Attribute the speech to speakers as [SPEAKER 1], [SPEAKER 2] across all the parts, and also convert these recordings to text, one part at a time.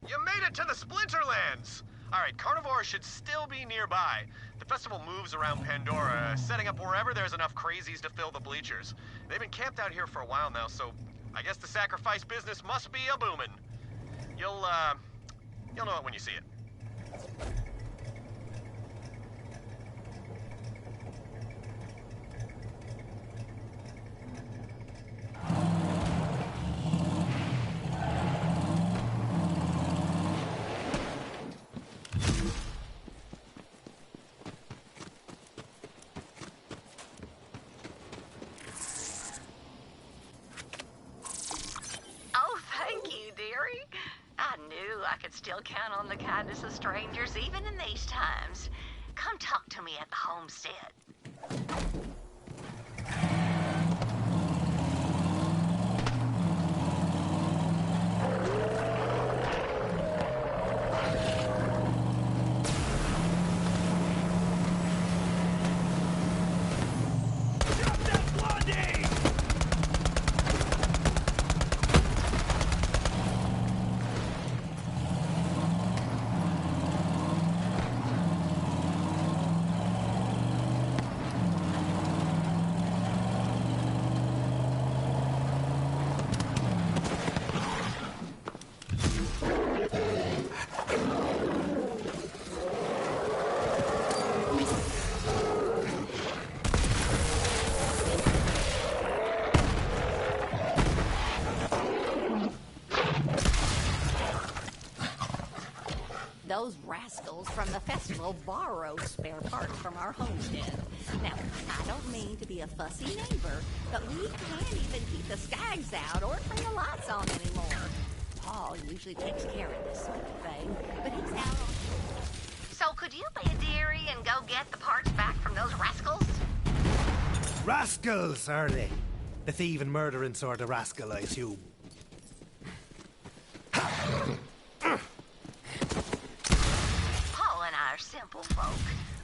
[SPEAKER 1] You made it to the Splinterlands! Alright, carnivores should still be nearby. The festival moves around Pandora, setting up wherever there's enough crazies to fill the bleachers. They've been camped out here for a while now, so I guess the sacrifice business must be a boomin'. You'll know it when you see it.
[SPEAKER 2] Still count on the kindness of strangers, even in these times. Come talk to me at the homestead. Those rascals from the festival borrowed spare parts from our homestead. Now, I don't mean to be a fussy neighbor, but we can't even keep the skags out or turn the lights on anymore. Paul usually takes care of this sort of thing, but he's out on... So could you be a dearie and go get the parts back from those rascals?
[SPEAKER 3] Rascals, are they? The thieving, murdering sort of rascal, I assume.
[SPEAKER 2] Simple folk.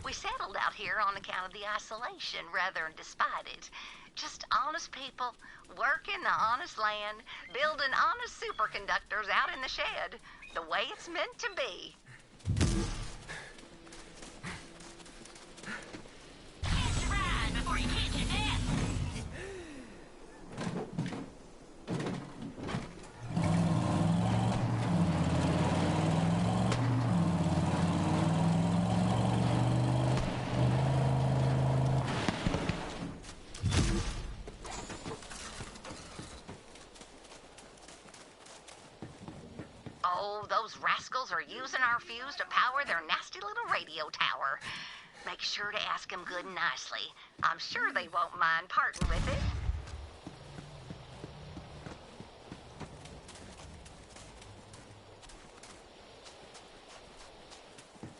[SPEAKER 2] We settled out here on account of the isolation rather than despite it. Just honest people, working the honest land, building honest superconductors out in the shed, the way it's meant to be. Catch a ride before you catch your death. Oh, those rascals are using our fuse to power their nasty little radio tower. Make sure to ask them good and nicely. I'm sure they won't mind parting with it.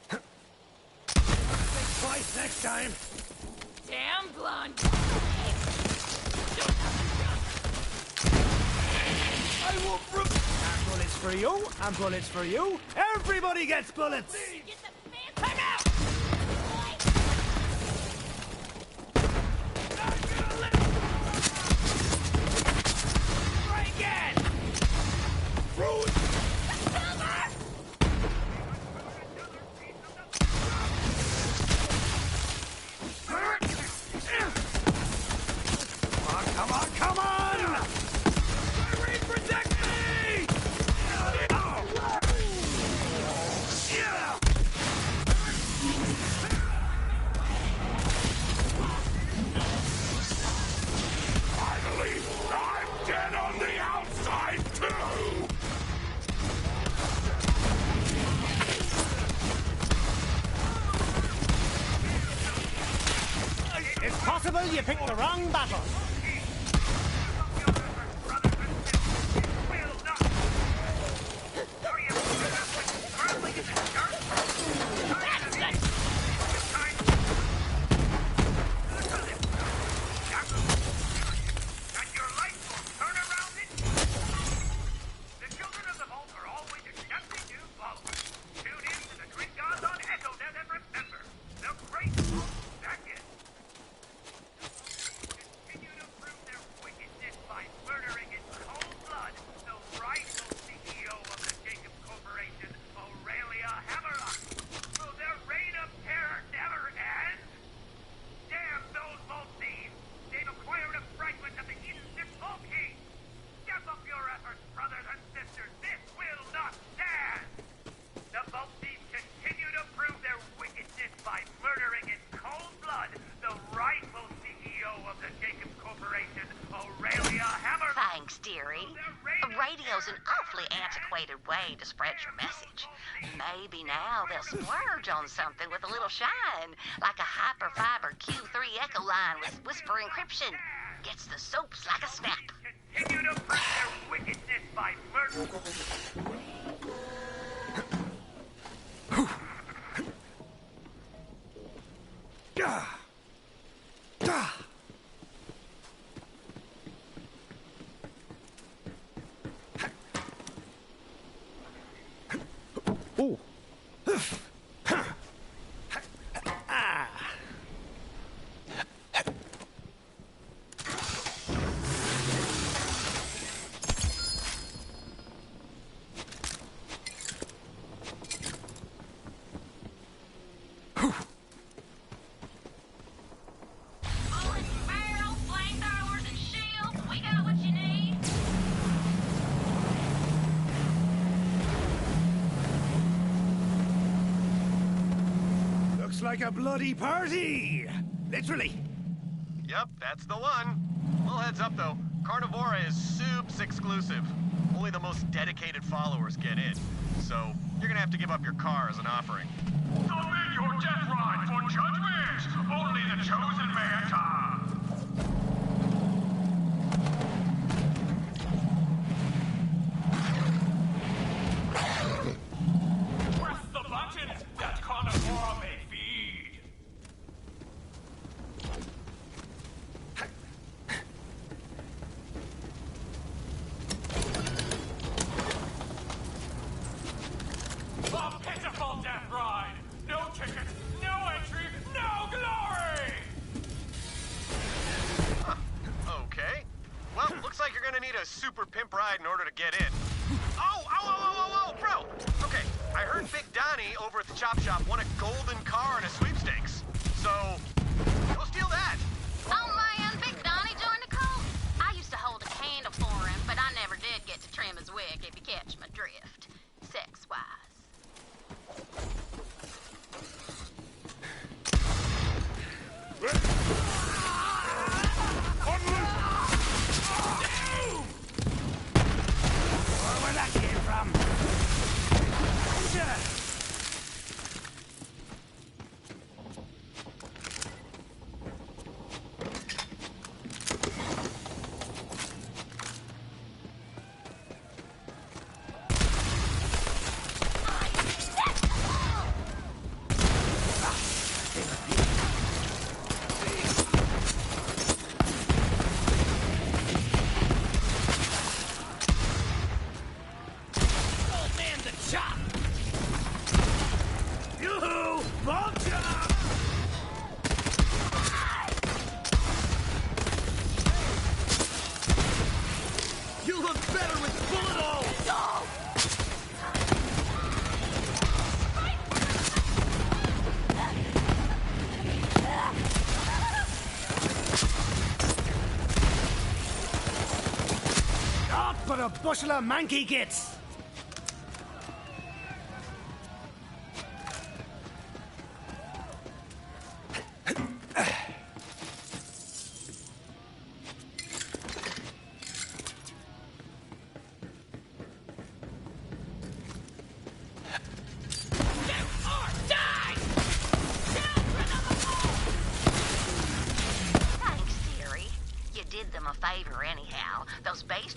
[SPEAKER 3] Think twice next time.
[SPEAKER 2] Damn blonde.
[SPEAKER 3] I will... And bullets for you, and bullets for you. Everybody gets bullets!
[SPEAKER 2] Get the man. Time out!
[SPEAKER 3] Try again! Rude! Come on, come on! Protect me! Finally, I'm dead on the outside, too! It's possible you picked the wrong battle.
[SPEAKER 2] Thanks, dearie. A radio's an awfully antiquated way to spread your message. Maybe now they'll splurge on something with a little shine, like a hyperfiber Q3 echo line with whisper encryption. Gets the soaps like a snap.
[SPEAKER 4] Continue to prove their wickedness by murder.
[SPEAKER 3] Oh. Like a bloody party! Literally.
[SPEAKER 1] Yep, that's the one. Little heads up, though. Carnivora is soups exclusive. Only the most dedicated followers get in. So, you're gonna have to give up your car as an offering.
[SPEAKER 4] Submit your death ride for judgment! Only the chosen may enter! Press the button that Carnivora may feed! A pitiful death ride! No ticket, no entry, no glory!
[SPEAKER 1] Huh. Okay. Well, looks like you're gonna need a super pimp ride in order to get in. Oh, bro! Okay, I heard Big Donnie over at the Chop Shop won a golden car in a sweepstakes. So, go steal that!
[SPEAKER 5] Oh man, Big Donnie joined the cult. I used to hold a candle for him, but I never did get to trim his wig, if you catch my drift. Sex-wise.
[SPEAKER 3] Where that came from? But a bushel of manky gits!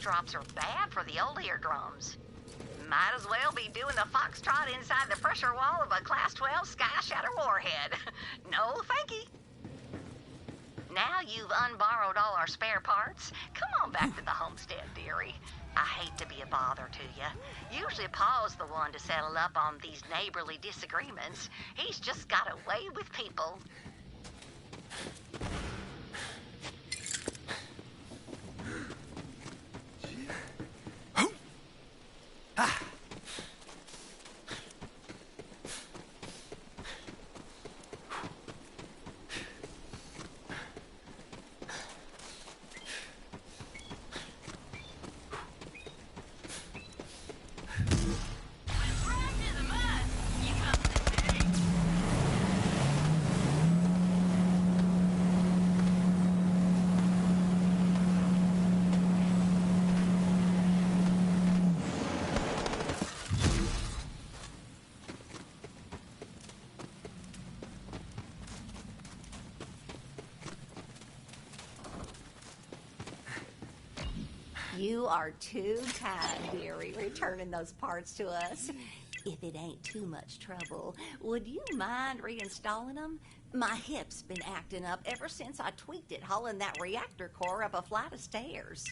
[SPEAKER 2] Drops are bad for the old eardrums. Might as well be doing the foxtrot inside the pressure wall of a Class 12 Sky Shatter warhead. No, thank you. Now you've unborrowed all our spare parts, come on back to the homestead, dearie. I hate to be a bother to you. Usually Paul's the one to settle up on these neighborly disagreements. He's just got a way with people. You are too kind, dearie, returning those parts to us. If it ain't too much trouble, would you mind reinstalling them? My hip's been acting up ever since I tweaked it hauling that reactor core up a flight of stairs.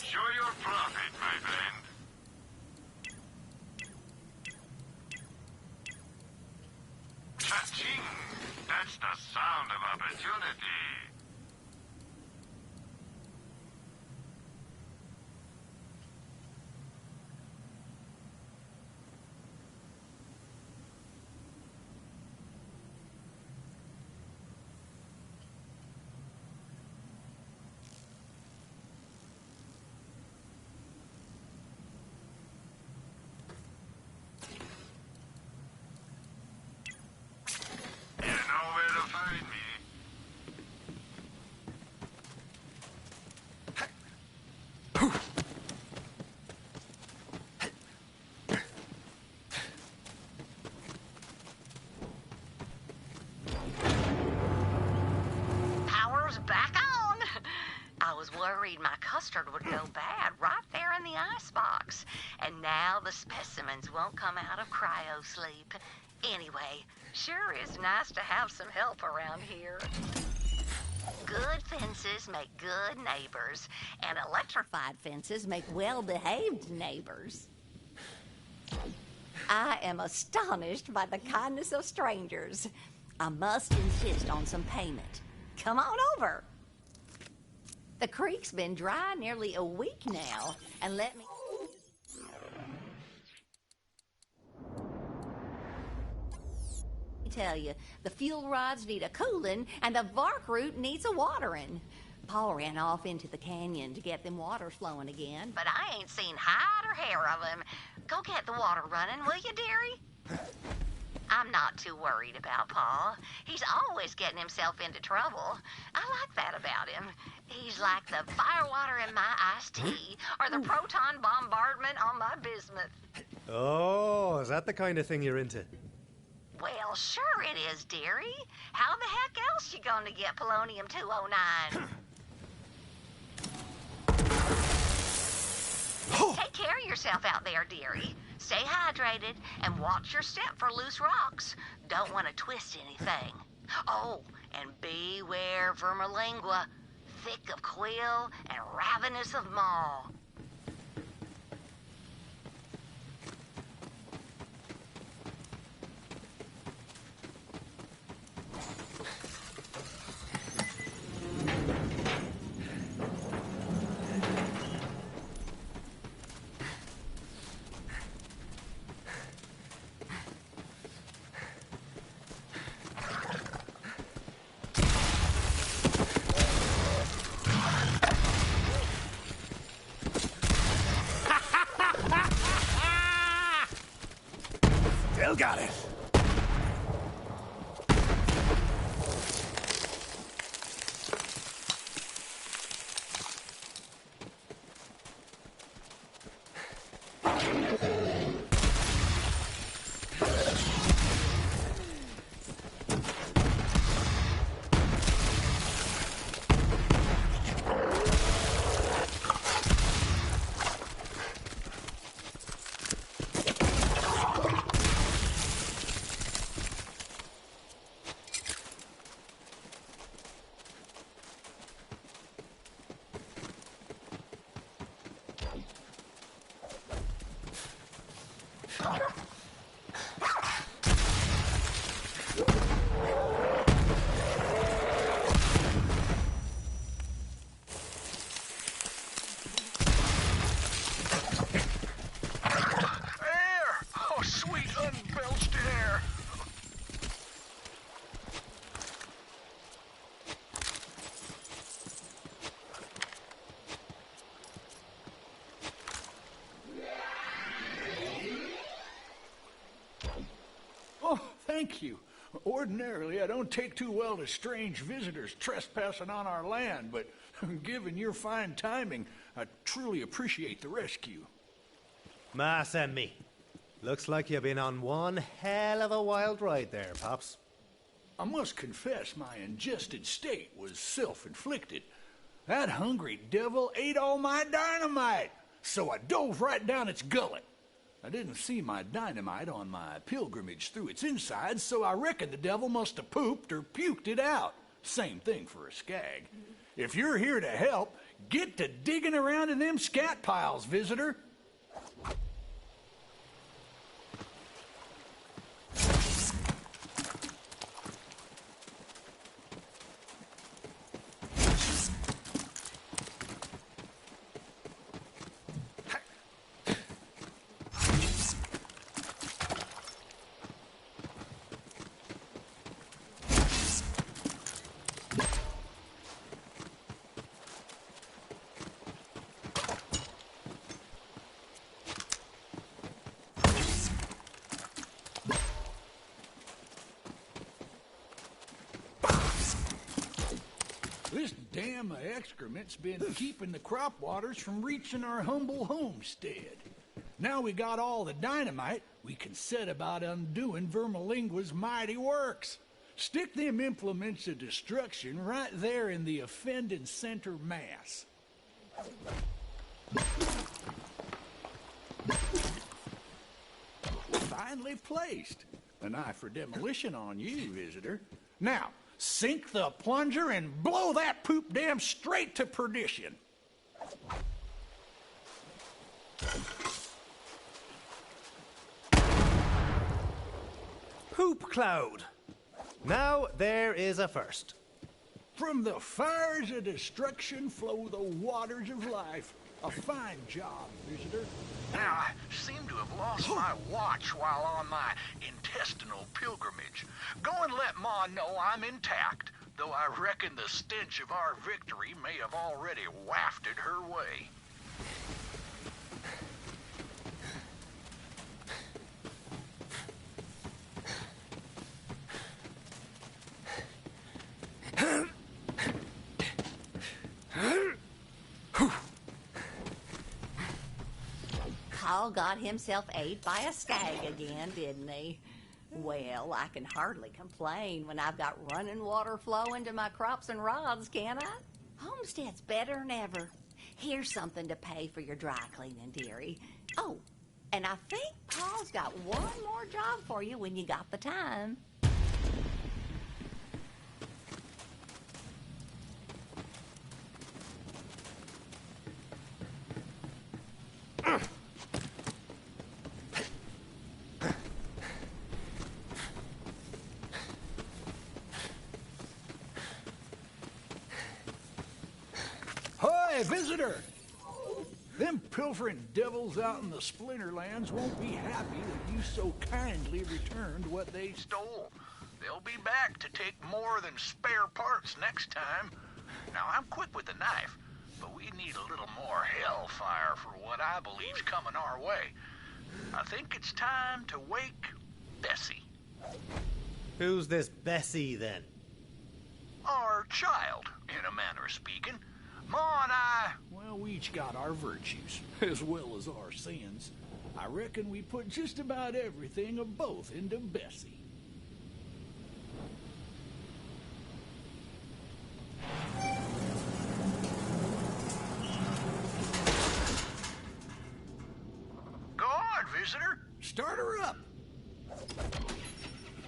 [SPEAKER 6] Enjoy your profit, my friend. Cha-ching! That's the sound of opportunity. You know where to find me.
[SPEAKER 5] Power's back on. I was worried my custard would go bad right there in the icebox. And now the specimens won't come out of cryo sleep. Anyway, sure is nice to have some help around here. Good fences make good neighbors, and electrified
[SPEAKER 2] Fences make well-behaved neighbors. I am astonished by the kindness of strangers. I must insist on some payment. Come on over. The creek's been dry nearly a week now, and let me tell you, the fuel rods need a cooling, and the Vark root needs a watering. Paul ran off into the canyon to get them waters flowing again.
[SPEAKER 5] but I ain't seen hide or hair of him. Go get the water running, will you, dearie? I'm not too worried about Paul. He's always getting himself into trouble. I like that about him. He's like the firewater in my iced tea, or the proton bombardment on my bismuth.
[SPEAKER 7] Oh, is that the kind of thing you're into?
[SPEAKER 5] Well, sure it is, dearie. How the heck else you gonna get polonium 209? Take care of yourself out there, dearie. Stay hydrated and watch your step for loose rocks. Don't want to twist anything. Oh, and beware vermilingua, thick of quill and ravenous of maw.
[SPEAKER 3] Still got it.
[SPEAKER 8] thank you. Ordinarily, I don't take too well to strange visitors trespassing on our land, but given your fine timing, I truly appreciate the rescue.
[SPEAKER 7] Mass and me. Looks like you've been on one hell of a wild ride there, Pops.
[SPEAKER 8] I must confess my ingested state was self-inflicted. That hungry devil ate all my dynamite, so I dove right down its gullet. I didn't see my dynamite on my pilgrimage through its insides, so I reckon the devil must have pooped or puked it out. Same thing for a skag. If you're here to help, get to digging around in them scat piles, visitor. This dam of excrement's been keeping the crop waters from reaching our humble homestead. Now we got all the dynamite, we can set about undoing Vermalingua's mighty works. Stick them implements of destruction right there in the offending center mass. Finely placed. An eye for demolition on you, visitor. Now, sink the plunger and blow that poop dam straight to perdition.
[SPEAKER 7] Poop cloud. Now there is a first.
[SPEAKER 8] From the fires of destruction flow the waters of life. A fine job, visitor.
[SPEAKER 6] Now, I seem to have lost my watch while on my intestinal pilgrimage. Go and let Ma know I'm intact, though I reckon the stench of our victory may have already wafted her way.
[SPEAKER 2] Paul got himself ate by a skag again, didn't he? Well, I can hardly complain when I've got running water flowing to my crops and rods, can I? Homestead's better than ever. Here's something to pay for your dry cleaning, dearie. Oh, and I think Paul's got one more job for you when you got the time.
[SPEAKER 8] Hoy, visitor! Them pilfering devils out in the Splinterlands won't be happy that you so kindly returned what they
[SPEAKER 6] Stole. They'll be back to take more than spare parts next time. Now, I'm quick with the knife, but we need a little more hellfire for what I believe's coming our way. I think it's time to wake Bessie.
[SPEAKER 7] Who's this Bessie, then?
[SPEAKER 6] Our child, in a manner of speaking. Ma and I...
[SPEAKER 8] Well, we each got our virtues, as well as our sins. I reckon we put just about everything of both into Bessie.
[SPEAKER 6] Go on, visitor.
[SPEAKER 8] Start her up.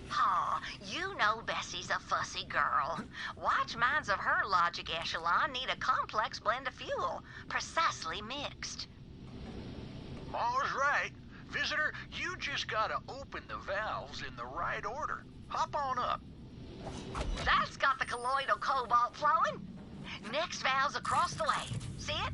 [SPEAKER 5] Pa, you know Bessie's a fussy girl. Watch minds of her logic echelon need a complex blend of fuel, precisely mixed.
[SPEAKER 6] Ma's right. Visitor, you just gotta open the valves in the right order. Hop on up.
[SPEAKER 5] That's got the colloidal cobalt flowing. Next valve's across the way. See it?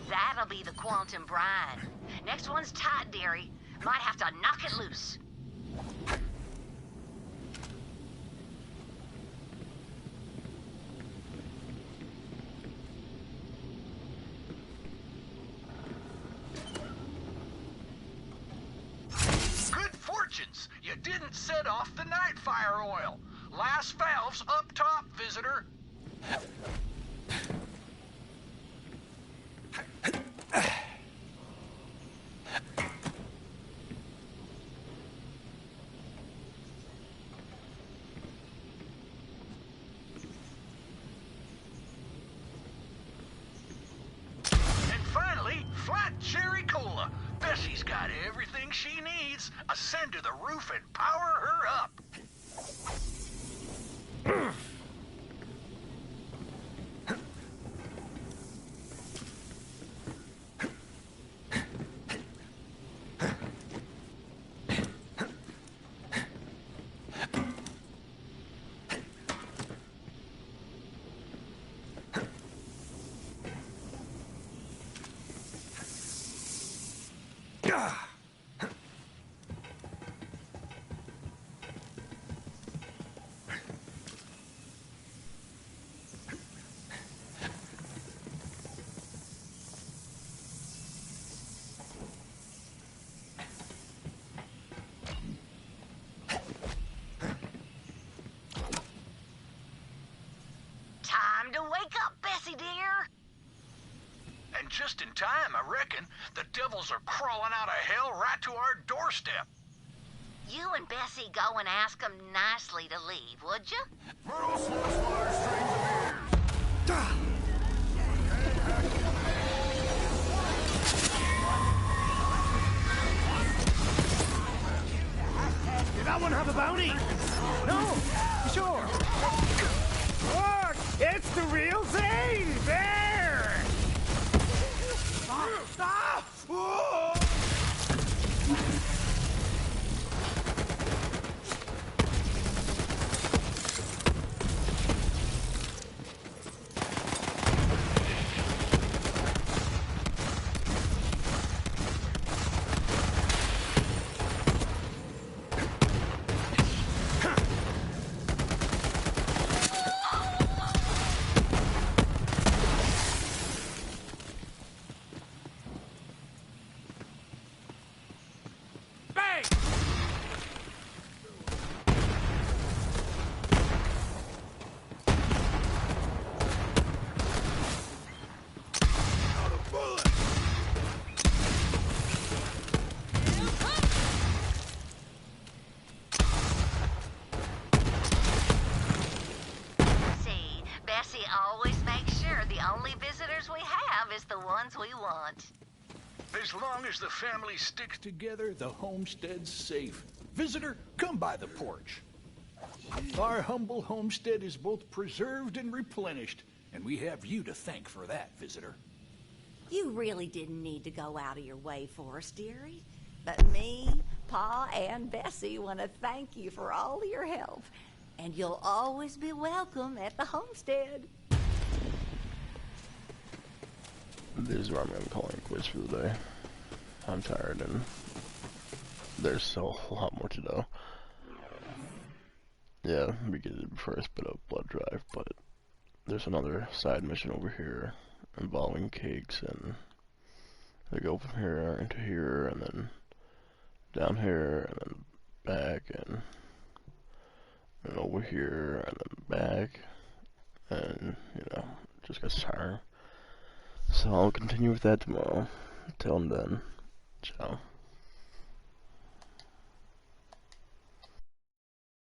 [SPEAKER 5] That'll be the quantum brine. Next one's tight, dearie. Might have to knock it loose.
[SPEAKER 6] didn't set off the night fire oil. Last valve's up top, visitor. Flat cherry cola. Bessie's got everything she needs. Ascend to the roof and power her up.
[SPEAKER 5] Time to wake up, Bessie dear.
[SPEAKER 6] And just in time, I reckon. The devils are crawling out of hell right to our doorstep.
[SPEAKER 5] You and Bessie go and ask them nicely to leave, would you?
[SPEAKER 3] Did that one have a bounty? No? Sure. Look! It's the real thing! There! Stop! Whoa!
[SPEAKER 5] The ones we want.
[SPEAKER 6] As long as the family sticks together, the homestead's safe. Visitor, come by the porch. Our humble homestead is both preserved and replenished, and we have you to thank for that, visitor.
[SPEAKER 2] You really didn't need to go out of your way for us, dearie. But me, Pa, and Bessie want to thank you for all your help. And you'll always be welcome at the homestead.
[SPEAKER 9] This is where I'm going to call it quits for the day. I'm tired and there's still a lot more to do. Yeah, we get it before I spit up blood drive, but there's another side mission over here involving cakes, and they go from here into here and then down here and then back and over here and then back, and you know, just gets tired. So I'll continue with that tomorrow. Until then, ciao.